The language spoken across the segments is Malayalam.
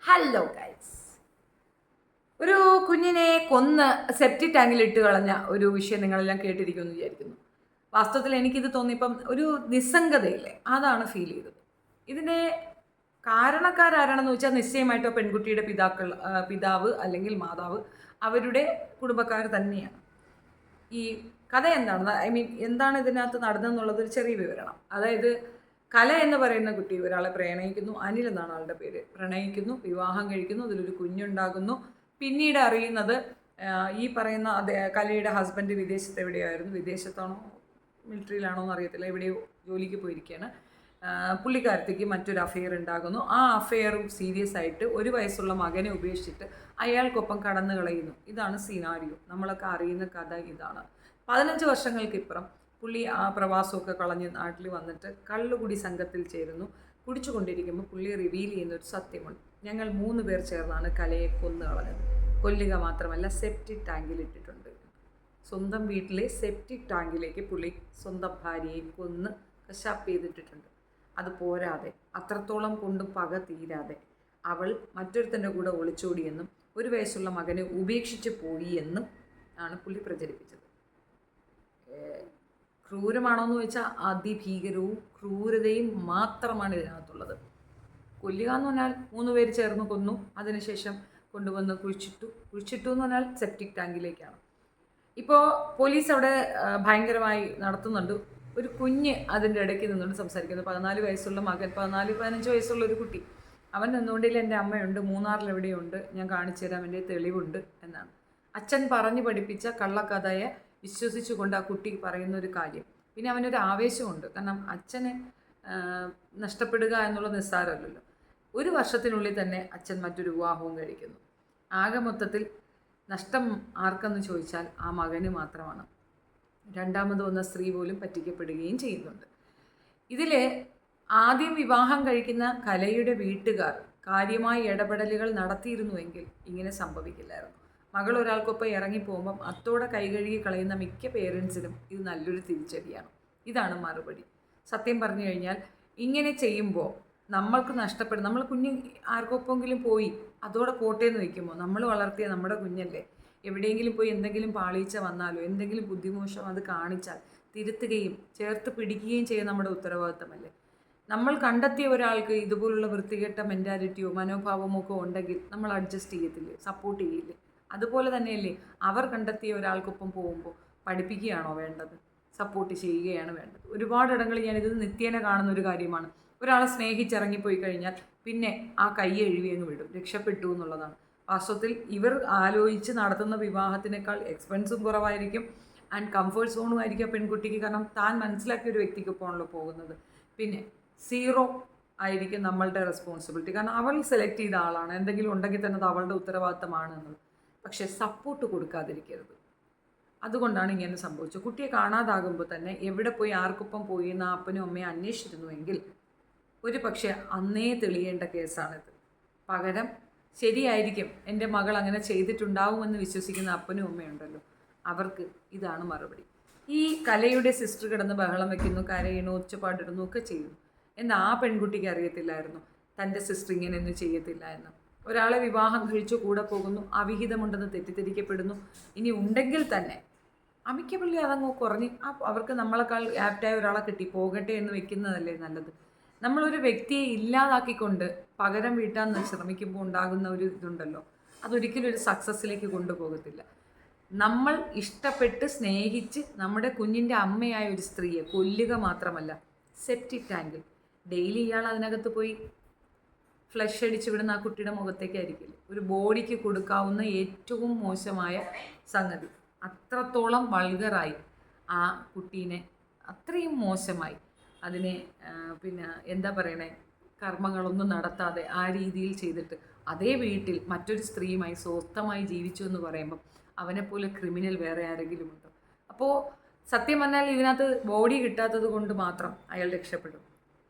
ഹലോ ഗൈസ്, ഒരു കുഞ്ഞിനെ കൊന്ന് സെപ്റ്റിക് ടാങ്കിൽ ഇട്ട് കളഞ്ഞ ഒരു വിഷയം നിങ്ങളെല്ലാം കേട്ടിരിക്കുമെന്ന് വിചാരിക്കുന്നു. വാസ്തവത്തിൽ എനിക്കിത് തോന്നിയപ്പം ഒരു നിസ്സംഗതയില്ലേ, അതാണ് ഫീൽ ചെയ്തത്. ഇതിൻ്റെ കാരണക്കാരാരാണെന്ന് വെച്ചാൽ നിശ്ചയമായിട്ടോ പെൺകുട്ടിയുടെ പിതാവ് അല്ലെങ്കിൽ മാതാവ് അവരുടെ കുടുംബക്കാർ തന്നെയാണ്. ഈ കഥ എന്താണ്, എന്താണ് ഇതിനകത്ത് നടന്നതെന്നുള്ളത് ഒരു ചെറിയ വിവരണം. അതായത് കല എന്ന് പറയുന്ന കുട്ടി ഒരാളെ പ്രണയിക്കുന്നു, അനിൽ എന്നാണ് ആളുടെ പേര്. പ്രണയിക്കുന്നു, വിവാഹം കഴിക്കുന്നു, അതിലൊരു കുഞ്ഞുണ്ടാകുന്നു. പിന്നീട് അറിയുന്നത് ഈ പറയുന്ന കലയുടെ ഹസ്ബൻഡ് വിദേശത്ത് എവിടെയായിരുന്നു, വിദേശത്താണോ മിലിറ്ററിയിലാണോ എന്ന് അറിയത്തില്ല, എവിടെയോ ജോലിക്ക് പോയിരിക്കുകയാണ്. പുള്ളിക്കാരത്തേക്ക് മറ്റൊരു അഫെയർ ഉണ്ടാകുന്നു. ആ അഫെയറും സീരിയസ് ആയിട്ട് 1 വയസ്സുള്ള മകനെ ഉപേക്ഷിച്ചിട്ട് അയാൾക്കൊപ്പം കടന്നു കളയുന്നു. ഇതാണ് സിനാരിയോ. നമ്മളൊക്കെ അറിയുന്ന കഥ ഇതാണ്. 15 വർഷങ്ങൾക്കിപ്പുറം പുള്ളി ആ പ്രവാസമൊക്കെ കളഞ്ഞ് നാട്ടിൽ വന്നിട്ട് കള്ളുകുടി സംഘത്തിൽ ചേരുന്നു. കുടിച്ചുകൊണ്ടിരിക്കുമ്പോൾ പുള്ളി റിവീൽ ചെയ്യുന്ന ഒരു സത്യമുണ്ട്. ഞങ്ങൾ 3 പേർ ചേർന്നാണ് കലയെ കൊന്നു കളഞ്ഞത്. കൊല്ലുക മാത്രമല്ല, സെപ്റ്റിക് ടാങ്കിൽ ഇട്ടിട്ടുണ്ട്. സ്വന്തം വീട്ടിലെ സെപ്റ്റിക് ടാങ്കിലേക്ക് പുള്ളി സ്വന്തം ഭാര്യയെ കൊന്ന് കശാപ്പ് ചെയ്തിട്ടിട്ടുണ്ട്. അത് പോരാതെ, അത്രത്തോളം കൊണ്ട് പക തീരാതെ അവൾ മറ്റൊരുത്തൻ്റെ കൂടെ ഒളിച്ചോടിയെന്നും 1 വയസ്സുള്ള മകനെ ഉപേക്ഷിച്ച് പോയി എന്നും ആണ് പുള്ളി പ്രചരിപ്പിച്ചത്. ക്രൂരമാണോ എന്ന് വെച്ചാൽ അതിഭീകരവും ക്രൂരതയും മാത്രമാണ് ഇതിനകത്തുള്ളത്. കൊല്ലുക എന്ന് പറഞ്ഞാൽ 3 പേര് ചേർന്ന് കൊന്നു, അതിനുശേഷം കൊണ്ടുവന്ന് കുഴിച്ചിട്ടു എന്ന് പറഞ്ഞാൽ സെപ്റ്റിക് ടാങ്കിലേക്കാണ്. ഇപ്പോൾ പോലീസ് അവിടെ ഭയങ്കരമായി നടത്തുന്നുണ്ട്. ഒരു കുഞ്ഞ് അതിൻ്റെ ഇടയ്ക്ക് നിന്നുകൊണ്ട് സംസാരിക്കുന്നു. 14 വയസ്സുള്ള മകൻ, 14-15 വയസ്സുള്ള ഒരു കുട്ടി. അവൻ നിന്നുകൊണ്ടില്ല, എൻ്റെ അമ്മയുണ്ട്, മൂന്നാറിൽ എവിടെയുണ്ട്, ഞാൻ കാണിച്ചു തരാം, എൻ്റെ തെളിവുണ്ട് എന്നാണ്. അച്ഛൻ പറഞ്ഞു പഠിപ്പിച്ച കള്ളക്കഥയെ വിശ്വസിച്ചുകൊണ്ട് ആ കുട്ടി പറയുന്ന ഒരു കാര്യം. പിന്നെ അവനൊരു ആവേശമുണ്ട്, കാരണം അച്ഛനെ നഷ്ടപ്പെടുക എന്നുള്ളത് നിസ്സാരമല്ലല്ലോ. 1 വർഷത്തിനുള്ളിൽ തന്നെ അച്ഛൻ മറ്റൊരു വിവാഹവും കഴിക്കുന്നു. ആകെ മൊത്തത്തിൽ നഷ്ടം ആർക്കെന്ന് ചോദിച്ചാൽ ആ മകന് മാത്രമാണ്. രണ്ടാമത് വന്ന സ്ത്രീ പോലും പറ്റിക്കപ്പെടുകയും ചെയ്യുന്നുണ്ട്. ഇതിൽ ആദ്യം വിവാഹം കഴിക്കുന്ന കലയുടെ വീട്ടുകാർ കാര്യമായ ഇടപെടലുകൾ നടത്തിയിരുന്നുവെങ്കിൽ ഇങ്ങനെ സംഭവിക്കില്ലായിരുന്നു. മകൾ ഒരാൾക്കൊപ്പം ഇറങ്ങിപ്പോകുമ്പം അത്തോടെ കൈകഴുകി കളയുന്ന മിക്ക പേരൻസിനും ഇത് നല്ലൊരു തിരിച്ചടിയാണ്. ഇതാണ് മറുപടി. സത്യം പറഞ്ഞു കഴിഞ്ഞാൽ ഇങ്ങനെ ചെയ്യുമ്പോൾ നമ്മൾക്ക് നഷ്ടപ്പെടും. നമ്മൾ കുഞ്ഞ് ആർക്കൊപ്പെങ്കിലും പോയി അതോടെ പോട്ടേന്ന് വയ്ക്കുമ്പോൾ നമ്മൾ വളർത്തിയ നമ്മുടെ കുഞ്ഞല്ലേ, എവിടെയെങ്കിലും പോയി എന്തെങ്കിലും പാളീച്ച വന്നാലോ എന്തെങ്കിലും ബുദ്ധിമോശം അത് കാണിച്ചാൽ തിരുത്തുകയും ചേർത്ത് പിടിക്കുകയും ചെയ്യുന്ന നമ്മുടെ ഉത്തരവാദിത്തമല്ലേ. നമ്മൾ കണ്ടെത്തിയ ഒരാൾക്ക് ഇതുപോലുള്ള വൃത്തികെട്ട മെൻറ്റാലിറ്റിയോ മനോഭാവമോ ഒക്കെ ഉണ്ടെങ്കിൽ നമ്മൾ അഡ്ജസ്റ്റ് ചെയ്യത്തില്ലേ, സപ്പോർട്ട് ചെയ്യില്ലേ? അതുപോലെ തന്നെയല്ലേ അവർ കണ്ടെത്തിയ ഒരാൾക്കൊപ്പം പോകുമ്പോൾ പഠിപ്പിക്കുകയാണോ വേണ്ടത്, സപ്പോർട്ട് ചെയ്യുകയാണ് വേണ്ടത്. ഒരുപാടിടങ്ങളിൽ ഞാനിത് നിത്യേന കാണുന്ന ഒരു കാര്യമാണ്. ഒരാളെ സ്നേഹിച്ചിറങ്ങിപ്പോയി കഴിഞ്ഞാൽ പിന്നെ ആ കൈ എഴുതി അങ്ങ് വിടും, രക്ഷപ്പെട്ടു എന്നുള്ളതാണ്. വാസ്തവത്തിൽ ഇവർ ആലോചിച്ച് നടത്തുന്ന വിവാഹത്തിനേക്കാൾ എക്സ്പെൻസും കുറവായിരിക്കും ആൻഡ് കംഫേർട്ട് സോണും ആയിരിക്കും പെൺകുട്ടിക്ക്. കാരണം താൻ മനസ്സിലാക്കിയ ഒരു വ്യക്തിക്കൊപ്പമാണല്ലോ പോകുന്നത്. പിന്നെ 0 ആയിരിക്കും നമ്മളുടെ റെസ്പോൺസിബിലിറ്റി, കാരണം അവൾ സെലക്ട് ചെയ്ത ആളാണ്. എന്തെങ്കിലും ഉണ്ടെങ്കിൽ തന്നെ അത് അവളുടെ ഉത്തരവാദിത്തമാണ് എന്നുള്ളത്. പക്ഷേ സപ്പോർട്ട് കൊടുക്കാതിരിക്കരുത്. അതുകൊണ്ടാണ് ഇങ്ങനെ സംഭവിച്ചത്. കുട്ടിയെ കാണാതാകുമ്പോൾ തന്നെ എവിടെ പോയി ആർക്കൊപ്പം പോയി എന്ന് അപ്പനും അമ്മയും അന്വേഷിച്ചിരുന്നുവെങ്കിൽ ഒരു പക്ഷേ അന്നേ തെളിയേണ്ട കേസാണിത്. പകരം ശരിയായിരിക്കും, എൻ്റെ മകൾ അങ്ങനെ ചെയ്തിട്ടുണ്ടാവുമെന്ന് വിശ്വസിക്കുന്ന അപ്പനും അമ്മയുണ്ടല്ലോ, അവർക്ക് ഇതാണ് മറുപടി. ഈ കലയുടെ സിസ്റ്റർ കിടന്ന് ബഹളം വയ്ക്കുന്നു, കരയണു, ഒച്ചപ്പാടിടുന്നു ഒക്കെ ചെയ്യുന്നു. എന്നാൽ ആ പെൺകുട്ടിക്ക് അറിയത്തില്ലായിരുന്നു തൻ്റെ സിസ്റ്റർ ഇങ്ങനെയൊന്നും ചെയ്യത്തില്ല എന്ന്. ഒരാളെ വിവാഹം കഴിച്ചു കൂടെ പോകുന്നു, അവിഹിതമുണ്ടെന്ന് തെറ്റിദ്ധരിക്കപ്പെടുന്നു. ഇനി ഉണ്ടെങ്കിൽ തന്നെ അമിക്കപ്പള്ളി അതങ്ങ് കുറഞ്ഞ് അവർക്ക് നമ്മളെക്കാൾ ആപ്റ്റായ ഒരാളെ കിട്ടി പോകട്ടെ എന്ന് വെക്കുന്നതല്ലേ നല്ലത്. നമ്മളൊരു വ്യക്തിയെ ഇല്ലാതാക്കിക്കൊണ്ട് പകരം വീട്ടാൻ ശ്രമിക്കുമ്പോൾ ഉണ്ടാകുന്ന ഒരു ഇതുണ്ടല്ലോ, അതൊരിക്കലും ഒരു സക്സസ്സിലേക്ക് കൊണ്ടുപോകത്തില്ല. നമ്മൾ ഇഷ്ടപ്പെട്ട് സ്നേഹിച്ച് നമ്മുടെ കുഞ്ഞിൻ്റെ അമ്മയായ ഒരു സ്ത്രീയെ കൊല്ലുക മാത്രമല്ല, സെപ്റ്റിക് ടാങ്കിൽ ഡെയിലി ഇയാൾ അതിനകത്ത് പോയി ഫ്ലഷ് അടിച്ച് വിടുന്ന ആ കുട്ടിയുടെ മുഖത്തേക്കായിരിക്കില്ല. ഒരു ബോഡിക്ക് കൊടുക്കാവുന്ന ഏറ്റവും മോശമായ സംഗതി. അത്രത്തോളം വൾഗറായി ആ കുട്ടീനെ, അത്രയും മോശമായി അതിനെ പിന്നെ എന്താ പറയണേ, കർമ്മങ്ങളൊന്നും നടത്താതെ ആ രീതിയിൽ ചെയ്തിട്ട് അതേ വീട്ടിൽ മറ്റൊരു സ്ത്രീയുമായി സ്വസ്ഥമായി ജീവിച്ചു എന്ന് പറയുമ്പം അവനെപ്പോലെ ക്രിമിനൽ വേറെ ആരെങ്കിലും ഉണ്ടോ? അപ്പോൾ സത്യം പറഞ്ഞാൽ ഇതിനകത്ത് ബോഡി കിട്ടാത്തത് കൊണ്ട് മാത്രം അയാൾ രക്ഷപ്പെടും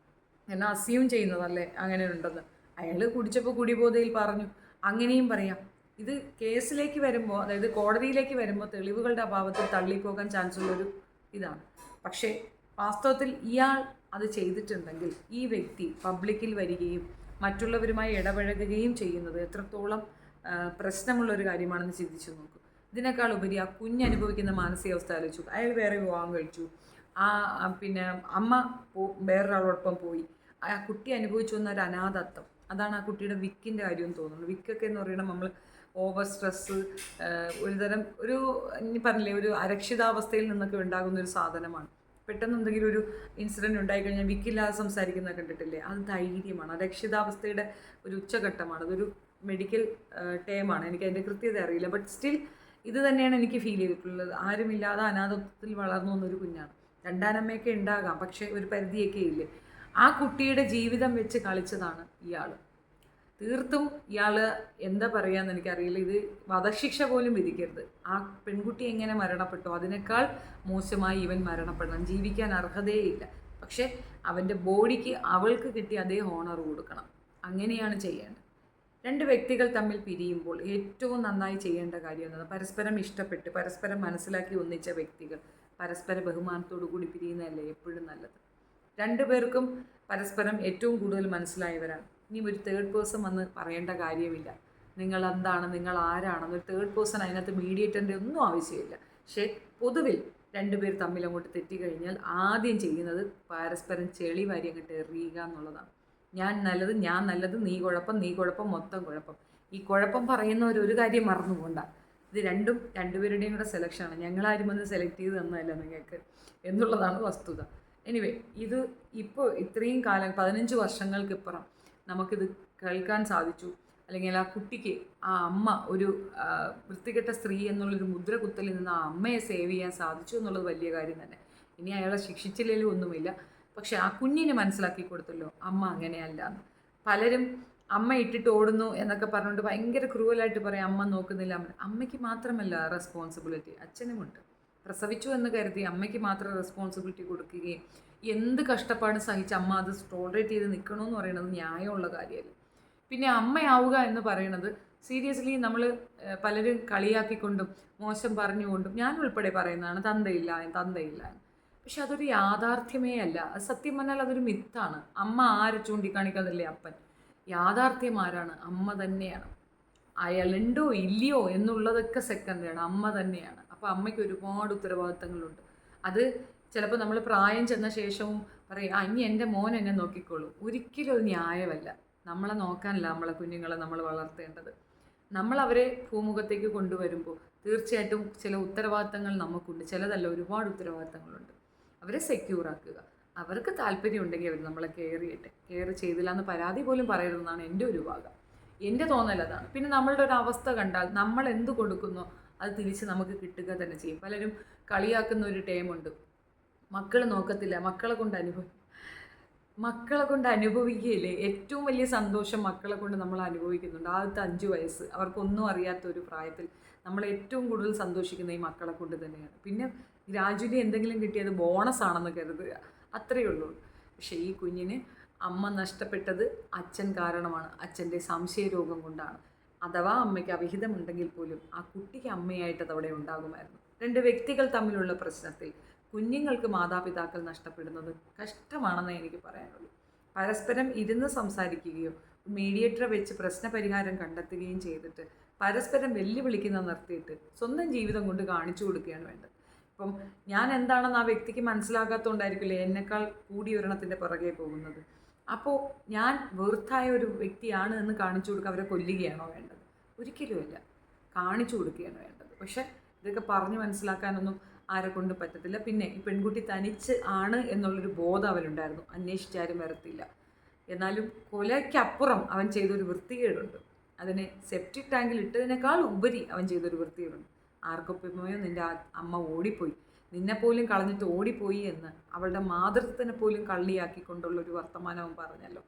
എന്നാൽ അസ്യൂം ചെയ്യുന്നതല്ലേ അങ്ങനെ ഉണ്ടെന്ന്. അയാൾ കുടിച്ചപ്പോൾ കുടിബോധയിൽ പറഞ്ഞു, അങ്ങനെയും പറയാം. ഇത് കേസിലേക്ക് വരുമ്പോൾ, അതായത് കോടതിയിലേക്ക് വരുമ്പോൾ തെളിവുകളുടെ അഭാവത്തിൽ തള്ളിപ്പോകാൻ ചാൻസ് ഉള്ളൊരു ഇതാണ്. പക്ഷേ വാസ്തവത്തിൽ ഇയാൾ അത് ചെയ്തിട്ടുണ്ടെങ്കിൽ ഈ വ്യക്തി പബ്ലിക്കിൽ വരികയും മറ്റുള്ളവരുമായി ഇടപഴകുകയും ചെയ്യുന്നത് എത്രത്തോളം പ്രശ്നമുള്ളൊരു കാര്യമാണെന്ന് ചിന്തിച്ചു നോക്കൂ. ഇതിനേക്കാൾ ഉപരി ആ കുഞ്ഞനുഭവിക്കുന്ന മാനസികാവസ്ഥ ആലോചിച്ചു. അയാൾ വേറെ വിവാഹം കഴിച്ചു, പിന്നെ അമ്മ വേറൊരാളോടൊപ്പം പോയി, ആ കുട്ടി അനുഭവിച്ചു വന്ന ഒരു അനാഥത്വം. അതാണ് ആ കുട്ടിയുടെ വിക്കിൻ്റെ കാര്യമെന്ന് തോന്നുന്നു. വിക്കൊക്കെ എന്ന് പറയുന്നത് നമ്മൾ ഓവർ സ്ട്രെസ്സ്, ഒരുതരം ഇനി പറഞ്ഞില്ലേ, ഒരു അരക്ഷിതാവസ്ഥയിൽ നിന്നൊക്കെ ഉണ്ടാകുന്ന ഒരു സാധനമാണ്. പെട്ടെന്ന് എന്തെങ്കിലും ഒരു ഇൻസിഡൻറ്റ് ഉണ്ടായിക്കഴിഞ്ഞാൽ വിക്കില്ലാതെ സംസാരിക്കുന്നത് കണ്ടിട്ടില്ലേ? അത് ധൈര്യമാണ്, അരക്ഷിതാവസ്ഥയുടെ ഒരു ഉച്ചഘട്ടമാണ്. അതൊരു മെഡിക്കൽ ടേമാണ്, എനിക്ക് അതിൻ്റെ കൃത്യത അറിയില്ല. ബട്ട് സ്റ്റിൽ ഇത് തന്നെയാണ് എനിക്ക് ഫീൽ ചെയ്തിട്ടുള്ളത്. ആരുമില്ലാതെ അനാഥത്വത്തിൽ വളർന്നു വന്നൊരു കുഞ്ഞാണ്. രണ്ടാനമ്മയൊക്കെ ഉണ്ടാകാം, പക്ഷേ ഒരു പരിധിയൊക്കെ ഇല്ലേ. ആ കുട്ടിയുടെ ജീവിതം വെച്ച് കളിച്ചതാണ് ഇയാൾ. തീർത്തും ഇയാൾ എന്താ പറയുകയെന്ന് എനിക്കറിയില്ല. ഇത് വധശിക്ഷ പോലും വിധിക്കരുത്. ആ പെൺകുട്ടി എങ്ങനെ മരണപ്പെട്ടോ അതിനേക്കാൾ മോശമായി ഇവൻ മരണപ്പെടണം. ജീവിക്കാൻ അർഹതയേയില്ല. പക്ഷേ അവൻ്റെ ബോഡിക്ക് അവൾക്ക് കിട്ടിയ അതേ ഹോണർ കൊടുക്കണം. അങ്ങനെയാണ് ചെയ്യേണ്ടത്. രണ്ട് വ്യക്തികൾ തമ്മിൽ പിരിയുമ്പോൾ ഏറ്റവും നന്നായി ചെയ്യേണ്ട കാര്യം എന്നത് പരസ്പരം ഇഷ്ടപ്പെട്ട് പരസ്പരം മനസ്സിലാക്കി ഒന്നിച്ച വ്യക്തികൾ പരസ്പര ബഹുമാനത്തോടു കൂടി പിരിയുന്നതല്ലേ എപ്പോഴും നല്ലത്. രണ്ടുപേർക്കും പരസ്പരം ഏറ്റവും കൂടുതൽ മനസ്സിലായവരാണ്. ഇനി ഒരു തേർഡ് പേഴ്സൺ വന്ന് പറയേണ്ട കാര്യമില്ല. നിങ്ങൾ എന്താണ്, നിങ്ങൾ ആരാണെന്ന് ഒരു തേർഡ് പേഴ്സൺ അതിനകത്ത് മീഡിയേറ്ററിൻ്റെ ഒന്നും ആവശ്യമില്ല. പക്ഷേ പൊതുവിൽ രണ്ടുപേർ തമ്മിൽ അങ്ങോട്ട് തെറ്റിക്കഴിഞ്ഞാൽ ആദ്യം ചെയ്യുന്നത് പരസ്പരം ചെളി വാരി അങ്ങോട്ട് എറിയുക എന്നുള്ളതാണ്. ഞാൻ നല്ലത്, നീ കുഴപ്പം, മൊത്തം കുഴപ്പം. ഈ കുഴപ്പം പറയുന്നവർ ഒരു കാര്യം മറന്നു പോകണ്ട, ഇത് രണ്ടുപേരുടെയും കൂടെ സെലക്ഷനാണ്. ഞങ്ങളാരും വന്ന് സെലക്ട് ചെയ്ത് തന്നതല്ല നിങ്ങൾക്ക് എന്നുള്ളതാണ് വസ്തുത. എനിവേ, ഇത് ഇപ്പോൾ ഇത്രയും കാലം 15 വർഷങ്ങൾക്കിപ്പുറം നമുക്കിത് കേൾക്കാൻ സാധിച്ചു. അല്ലെങ്കിൽ ആ കുട്ടിക്ക് ആ അമ്മ ഒരു വൃത്തികെട്ട സ്ത്രീ എന്നുള്ളൊരു മുദ്ര കുത്തലിൽ നിന്ന് ആ അമ്മയെ സേവ് ചെയ്യാൻ സാധിച്ചു എന്നുള്ളത് വലിയ കാര്യം തന്നെ. ഇനി അയാളെ ശിക്ഷിച്ചില്ലെങ്കിലും ഒന്നുമില്ല. പക്ഷെ ആ കുഞ്ഞിന് മനസ്സിലാക്കി കൊടുത്തല്ലോ അമ്മ അങ്ങനെയല്ല എന്ന്. പലരും അമ്മ ഇട്ടിട്ട് ഓടുന്നു എന്നൊക്കെ പറഞ്ഞുകൊണ്ട് ഭയങ്കര ക്രൂവലായിട്ട് പറയും അമ്മ നോക്കുന്നില്ല. അമ്മയ്ക്ക് മാത്രമല്ല റെസ്പോൺസിബിലിറ്റി, അച്ഛനുമുണ്ട്. പ്രസവിച്ചു എന്ന് കരുതി അമ്മയ്ക്ക് മാത്രം റെസ്പോൺസിബിലിറ്റി കൊടുക്കുകയും എന്ത് കഷ്ടപ്പാട് സഹിച്ച് അമ്മ അത് ടോളറേറ്റ് ചെയ്ത് നിൽക്കണമെന്ന് പറയുന്നത് ന്യായമുള്ള കാര്യമല്ല. പിന്നെ അമ്മയാവുക എന്ന് പറയുന്നത് സീരിയസ്ലി നമ്മൾ പലരും കളിയാക്കിക്കൊണ്ടും മോശം പറഞ്ഞുകൊണ്ടും ഞാൻ ഉൾപ്പെടെ പറയുന്നതാണ് തന്തയില്ല. പക്ഷെ അതൊരു യാഥാർത്ഥ്യമേ അല്ല. അത് സത്യം പറഞ്ഞാൽ അതൊരു മിത്താണ്. അമ്മ ആരെ ചൂണ്ടിക്കാണിക്കാതല്ലേ അപ്പൻ. യാഥാർത്ഥ്യം ആരാണ്? അമ്മ തന്നെയാണ്. അയാളുണ്ടോ ഇല്ലയോ എന്നുള്ളതൊക്കെ സെക്കൻഡാണ്. അമ്മ തന്നെയാണ്. അപ്പോൾ അമ്മയ്ക്ക് ഒരുപാട് ഉത്തരവാദിത്തങ്ങളുണ്ട്. അത് ചിലപ്പോൾ നമ്മൾ പ്രായം ചെന്ന ശേഷവും പറയും ഇനി എൻ്റെ മോൻ എന്നെ നോക്കിക്കോളൂ. ഒരിക്കലും ഒരു ന്യായമല്ല. നമ്മളെ നോക്കാനല്ല നമ്മളെ കുഞ്ഞുങ്ങളെ നമ്മൾ വളർത്തേണ്ടത്. നമ്മൾ അവരെ ഭൂമുഖത്തേക്ക് കൊണ്ടുവരുമ്പോൾ തീർച്ചയായിട്ടും ചില ഉത്തരവാദിത്തങ്ങൾ നമുക്കുണ്ട്. ചിലതല്ല, ഒരുപാട് ഉത്തരവാദിത്തങ്ങളുണ്ട്. അവരെ സെക്യൂർ ആക്കുക. അവർക്ക് താല്പര്യം ഉണ്ടെങ്കിൽ അവർ നമ്മളെ കെയർ ചെയ്തില്ല എന്ന് പരാതി പോലും പറയരുതെന്നാണ് എൻ്റെ ഒരു ഭാഗം. എൻ്റെ തോന്നൽ അതാണ്. പിന്നെ നമ്മളുടെ ഒരു അവസ്ഥ കണ്ടാൽ നമ്മൾ എന്ത് കൊടുക്കുന്നോ അത് തിരിച്ച് നമുക്ക് കിട്ടുക തന്നെ ചെയ്യും. പലരും കളിയാക്കുന്ന ഒരു ടേമുണ്ട്, മക്കൾ നോക്കത്തില്ല, മക്കളെ കൊണ്ട് അനുഭവിക്കുകയില്ലേ. ഏറ്റവും വലിയ സന്തോഷം മക്കളെ കൊണ്ട് നമ്മൾ അനുഭവിക്കുന്നുണ്ട്. ആദ്യത്തെ 5 വയസ്സ് അവർക്കൊന്നും അറിയാത്ത ഒരു പ്രായത്തിൽ നമ്മൾ ഏറ്റവും കൂടുതൽ സന്തോഷിക്കുന്ന ഈ മക്കളെ കൊണ്ട് തന്നെയാണ്. പിന്നെ ഗ്രാജുവലി എന്തെങ്കിലും കിട്ടിയത് ബോണസ് ആണെന്ന് കരുതുക, അത്രയേ ഉള്ളൂ. പക്ഷേ ഈ കുഞ്ഞിന് അമ്മ നഷ്ടപ്പെട്ടത് അച്ഛൻ കാരണമാണ്. അച്ഛൻ്റെ സംശയരോഗം കൊണ്ടാണ്. അഥവാ അമ്മയ്ക്ക് അവിഹിതമുണ്ടെങ്കിൽ പോലും ആ കുട്ടിക്ക് അമ്മയായിട്ട് അതവിടെ ഉണ്ടാകുമായിരുന്നു. 2 വ്യക്തികൾ തമ്മിലുള്ള പ്രശ്നത്തിൽ കുഞ്ഞുങ്ങൾക്ക് മാതാപിതാക്കൾ നഷ്ടപ്പെടുന്നത് കഷ്ടമാണെന്ന് എനിക്ക് പറയാനുള്ളൂ. പരസ്പരം ഇരുന്ന് സംസാരിക്കുകയോ മീഡിയേറ്ററെ വെച്ച് പ്രശ്നപരിഹാരം കണ്ടെത്തുകയും ചെയ്തിട്ട് പരസ്പരം വെല്ലുവിളിക്കുന്ന നിർത്തിയിട്ട് സ്വന്തം ജീവിതം കൊണ്ട് കാണിച്ചു കൊടുക്കുകയാണ് വേണ്ടത്. ഇപ്പം ഞാൻ എന്താണെന്ന് ആ വ്യക്തിക്ക് മനസ്സിലാകാത്തതുകൊണ്ടായിരിക്കില്ലേ എന്നെക്കാൾ കൂടി ഒരെണ്ണത്തിൻ്റെ പുറകെ പോകുന്നത്. അപ്പോൾ ഞാൻ വെറുത്തായ ഒരു വ്യക്തിയാണ് എന്ന് കാണിച്ചു കൊടുക്കുക. അവരെ കൊല്ലുകയാണോ വേണ്ടത്? ഒരിക്കലുമല്ല, കാണിച്ചു കൊടുക്കുകയാണ് വേണ്ടത്. പക്ഷെ ഇതൊക്കെ പറഞ്ഞ് മനസ്സിലാക്കാനൊന്നും ആരെ കൊണ്ട് പറ്റത്തില്ല. പിന്നെ ഈ പെൺകുട്ടി തനിച്ച് ആണ് എന്നുള്ളൊരു ബോധം അവനുണ്ടായിരുന്നു. അന്വേഷിച്ചാരും വരത്തില്ല. എന്നാലും കൊലയ്ക്കപ്പുറം അവൻ ചെയ്തൊരു വൃത്തികേടുണ്ട്. അതിനെ സെപ്റ്റിക് ടാങ്കിൽ ഇട്ടതിനേക്കാൾ ഉപരി അവൻ ചെയ്തൊരു വൃത്തികേടുണ്ട്. ആർക്കൊപ്പമയോ നിൻ്റെ അമ്മ ഓടിപ്പോയി, നിന്നെപ്പോലും കളഞ്ഞിട്ട് ഓടിപ്പോയി എന്ന് അവളുടെ മാതൃത്വത്തിനെ പോലും കള്ളിയാക്കിക്കൊണ്ടുള്ളൊരു വർത്തമാനവും പറഞ്ഞല്ലോ.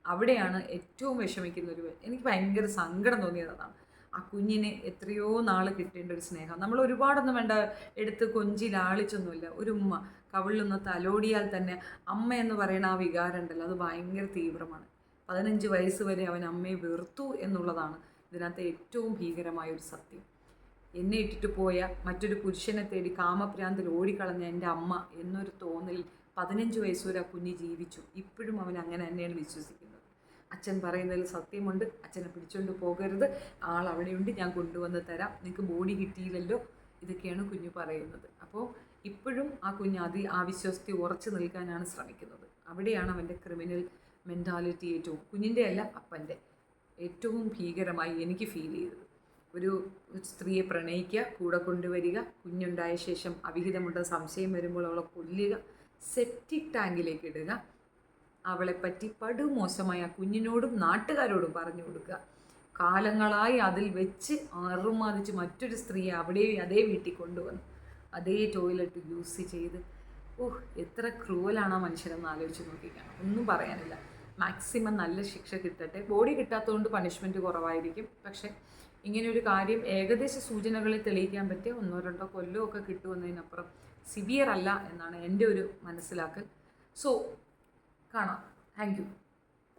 അവിടെയാണ് ഏറ്റവും വിഷമിക്കുന്നൊരു എനിക്ക് ഭയങ്കര സങ്കടം തോന്നിയത് അതാണ്. ആ കുഞ്ഞിന് എത്രയോ നാൾ കിട്ടേണ്ട ഒരു സ്നേഹം നമ്മൾ ഒരുപാടൊന്നും വേണ്ട, എടുത്ത് കൊഞ്ചി ലാളിച്ചൊന്നുമില്ല. ഒരു ഉമ്മ കവിളിലൊന്ന് തലോടിയാൽ തന്നെ അമ്മ എന്ന് പറയുന്ന ആ വികാരം ഉണ്ടല്ലോ, അത് ഭയങ്കര തീവ്രമാണ്. 15 വയസ്സ് വരെ അവൻ അമ്മയെ വെറുത്തു എന്നുള്ളതാണ് ഇതിനകത്ത് ഏറ്റവും ഭീകരമായൊരു സത്യം. എന്നെ ഇട്ടിട്ട് പോയ മറ്റൊരു പുരുഷനെ തേടി കാമഭ്രാന്തിൽ ഓടിക്കളഞ്ഞ എൻ്റെ അമ്മ എന്നൊരു തോന്നലിൽ 15 വയസ്സ് വരെ ആ കുഞ്ഞ് ജീവിച്ചു. ഇപ്പോഴും അവൻ അങ്ങനെ തന്നെയാണ് വിശ്വസിക്കുന്നത്. അച്ഛൻ പറയുന്നതിൽ സത്യമുണ്ട്, അച്ഛനെ പിടിച്ചുകൊണ്ട് പോകരുത്, ആൾ അവിടെയുണ്ട്, ഞാൻ കൊണ്ടുവന്ന് തരാം, നിങ്ങൾക്ക് ബോഡി കിട്ടിയില്ലല്ലോ, ഇതൊക്കെയാണ് കുഞ്ഞ് പറയുന്നത്. അപ്പോൾ ഇപ്പോഴും ആ കുഞ്ഞ് ആ വിശ്വസ്തി ഉറച്ചു നിൽക്കാനാണ് ശ്രമിക്കുന്നത്. അവിടെയാണ് അവൻ്റെ ക്രിമിനൽ മെൻറ്റാലിറ്റി ഏറ്റവും, കുഞ്ഞിൻ്റെ അല്ല അപ്പൻ്റെ, ഏറ്റവും ഭീകരമായി എനിക്ക് ഫീൽ ചെയ്തത്. ഒരു സ്ത്രീയെ പ്രണയിക്കുക, കൂടെ കൊണ്ടുവരിക, കുഞ്ഞുണ്ടായ ശേഷം അവിഹിതമുണ്ടെന്ന് സംശയം വരുമ്പോൾ അവളെ കൊല്ലുക, സെപ്റ്റിക് ടാങ്കിലേക്ക് ഇടുക, അവളെപ്പറ്റി പടുമോശമായ കുഞ്ഞിനോടും നാട്ടുകാരോടും പറഞ്ഞു കൊടുക്കുക, കാലങ്ങളായി അതിൽ വെച്ച് അറുമാതിച്ച് മറ്റൊരു സ്ത്രീയെ അവിടെ അതേ വീട്ടിൽ കൊണ്ടുവന്ന് അതേ ടോയ്ലറ്റ് യൂസ് ചെയ്ത്, എത്ര ക്രൂവലാണ് ആ മനുഷ്യരെന്ന് ആലോചിച്ച് നോക്കിക്കാണ്. ഒന്നും പറയാനില്ല. മാക്സിമം നല്ല ശിക്ഷ കിട്ടട്ടെ. ബോഡി കിട്ടാത്തതുകൊണ്ട് പണിഷ്മെൻറ്റ് കുറവായിരിക്കും. പക്ഷേ ഇങ്ങനെയൊരു കാര്യം ഏകദേശ സൂചനകളിൽ തെളിയിക്കാൻ പറ്റിയ 1-2 കൊല്ലമൊക്കെ കിട്ടുമെന്നതിനപ്പുറം സിവിയർ അല്ല എന്നാണ് എൻ്റെ ഒരു മനസ്സിലാക്കൽ. സോ കാണാം. Thank you.